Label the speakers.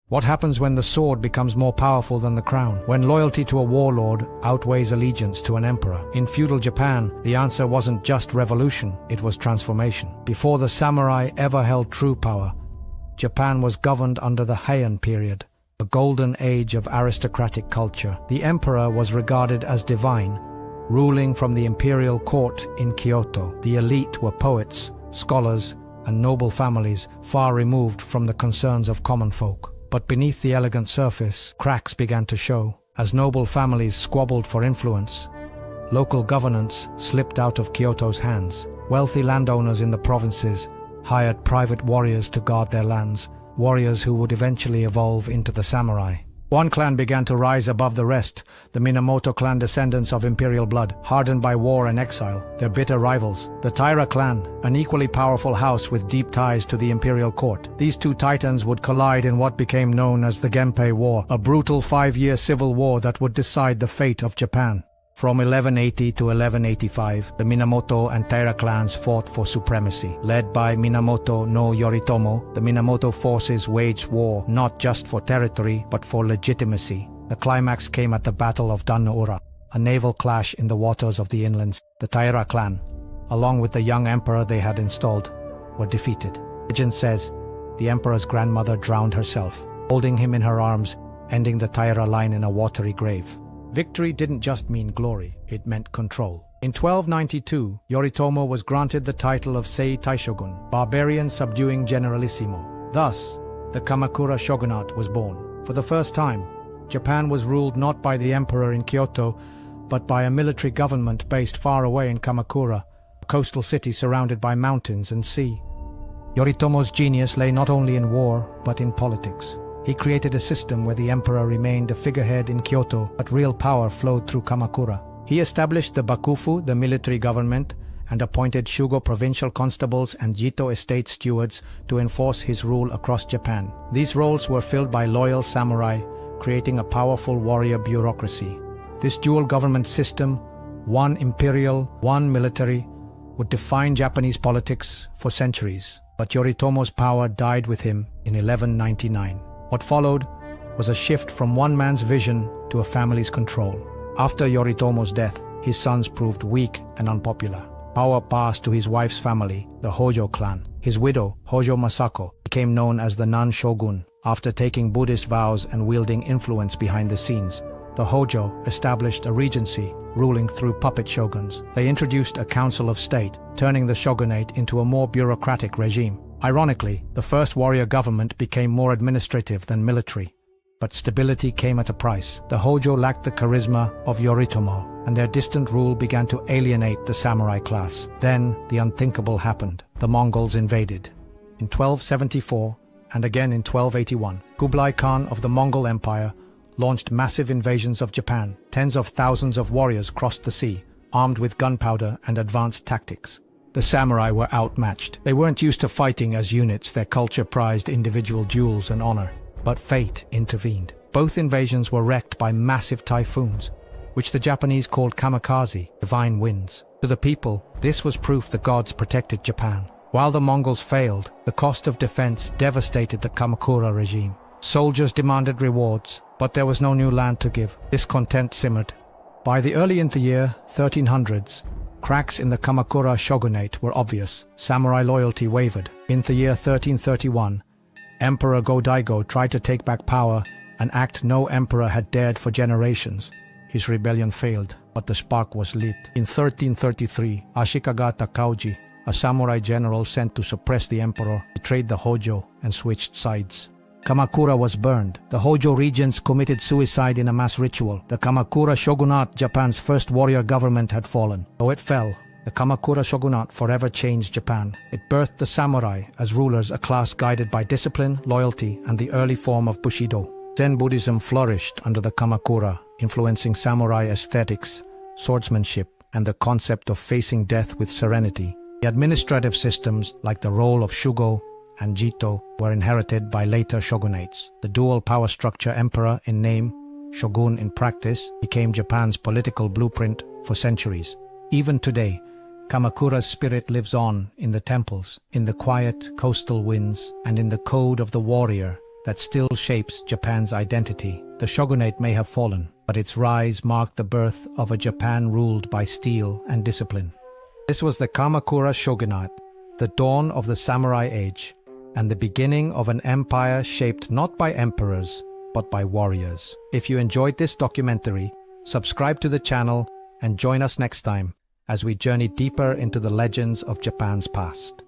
Speaker 1: What happens when the sword becomes more powerful than the crown? When loyalty to a warlord outweighs allegiance to an emperor? In feudal Japan, the answer wasn't just revolution, it was transformation. Before the samurai ever held true power, Japan was governed under the Heian period, a golden age of aristocratic culture. The emperor was regarded as divine, ruling from the imperial court in Kyoto. The elite were poets, scholars, and noble families far removed from the concerns of common folk. But beneath the elegant surface, cracks began to show. As noble families squabbled for influence, local governance slipped out of Kyoto's hands. Wealthy landowners in the provinces hired private warriors to guard their lands, warriors who would eventually evolve into the samurai. One clan began to rise above the rest, the Minamoto clan, descendants of imperial blood, hardened by war and exile. Their bitter rivals, the Taira clan, an equally powerful house with deep ties to the imperial court. These two titans would collide in what became known as the Genpei War, a brutal 5-year civil war that would decide the fate of Japan. From 1180 to 1185, the Minamoto and Taira clans fought for supremacy. Led by Minamoto no Yoritomo, the Minamoto forces waged war not just for territory, but for legitimacy. The climax came at the Battle of Dan-no-ura, a naval clash in the waters of the inlands. The Taira clan, along with the young emperor they had installed, were defeated. Legend says the emperor's grandmother drowned herself, holding him in her arms, ending the Taira line in a watery grave. Victory didn't just mean glory, it meant control. In 1292, Yoritomo was granted the title of Sei Taishogun, barbarian subduing generalissimo. Thus, the Kamakura Shogunate was born. For the first time, Japan was ruled not by the emperor in Kyoto, but by a military government based far away in Kamakura, a coastal city surrounded by mountains and sea. Yoritomo's genius lay not only in war, but in politics. He created a system where the emperor remained a figurehead in Kyoto, but real power flowed through Kamakura. He established the bakufu, the military government, and appointed Shugo provincial constables and Jito estate stewards to enforce his rule across Japan. These roles were filled by loyal samurai, creating a powerful warrior bureaucracy. This dual government system, one imperial, one military, would define Japanese politics for centuries. But Yoritomo's power died with him in 1199. What followed was a shift from one man's vision to a family's control. After Yoritomo's death, his sons proved weak and unpopular. Power passed to his wife's family, the Hojo clan. His widow, Hojo Masako, became known as the Nan-shogun after taking Buddhist vows and wielding influence behind the scenes. The Hojo established a regency, ruling through puppet shoguns. They introduced a council of state, turning the shogunate into a more bureaucratic regime. Ironically, the first warrior government became more administrative than military. But stability came at a price. The Hojo lacked the charisma of Yoritomo, and their distant rule began to alienate the samurai class. Then, the unthinkable happened. The Mongols invaded. In 1274, and again in 1281, Kublai Khan of the Mongol Empire launched massive invasions of Japan. Tens of thousands of warriors crossed the sea, armed with gunpowder and advanced tactics. The samurai were outmatched. They weren't used to fighting as units. Their culture prized individual duels and honor. But fate intervened. Both invasions were wrecked by massive typhoons, which the Japanese called kamikaze, divine winds. To the people, this was proof the gods protected Japan. While the Mongols failed, the cost of defense devastated the Kamakura regime. Soldiers demanded rewards, but there was no new land to give. Discontent simmered. By the early in the year 1300s, cracks in the Kamakura Shogunate were obvious. Samurai loyalty wavered. In the year 1331, Emperor Go-Daigo tried to take back power, an act no emperor had dared for generations. His rebellion failed, but the spark was lit. In 1333, Ashikaga Takauji, a samurai general sent to suppress the emperor, betrayed the Hojo and switched sides. Kamakura was burned. The Hojo regents committed suicide in a mass ritual. The Kamakura Shogunate, Japan's first warrior government, had fallen. Though it fell, the Kamakura Shogunate forever changed Japan. It birthed the samurai as rulers, a class guided by discipline, loyalty, and the early form of Bushido. Zen Buddhism flourished under the Kamakura, influencing samurai aesthetics, swordsmanship, and the concept of facing death with serenity. The administrative systems, like the role of Shugo and Jito, were inherited by later shogunates. The dual power structure, emperor in name, shogun in practice, became Japan's political blueprint for centuries. Even today, Kamakura's spirit lives on in the temples, in the quiet coastal winds, and in the code of the warrior that still shapes Japan's identity. The shogunate may have fallen, but its rise marked the birth of a Japan ruled by steel and discipline. This was the Kamakura Shogunate, the dawn of the samurai age, and the beginning of an empire shaped not by emperors, but by warriors. If you enjoyed this documentary, subscribe to the channel and join us next time as we journey deeper into the legends of Japan's past.